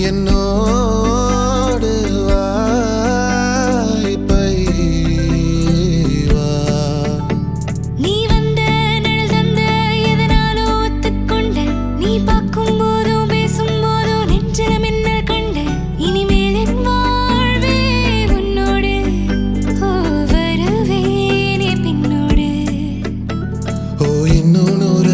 என்னோடு வாய்ப்பை வா. நீ வந்த நிழல் தந்த எதனாலோ ஒத்துக்கொண்ட. நீ பார்க்கும் போதோ பேசும் போதோ நெஞ்சில மின்னல் கண்ட. இனிமேல் என் வாழ்வே உன்னோடு. வருவேனே பின்னோடு. ஓ இன்னொரு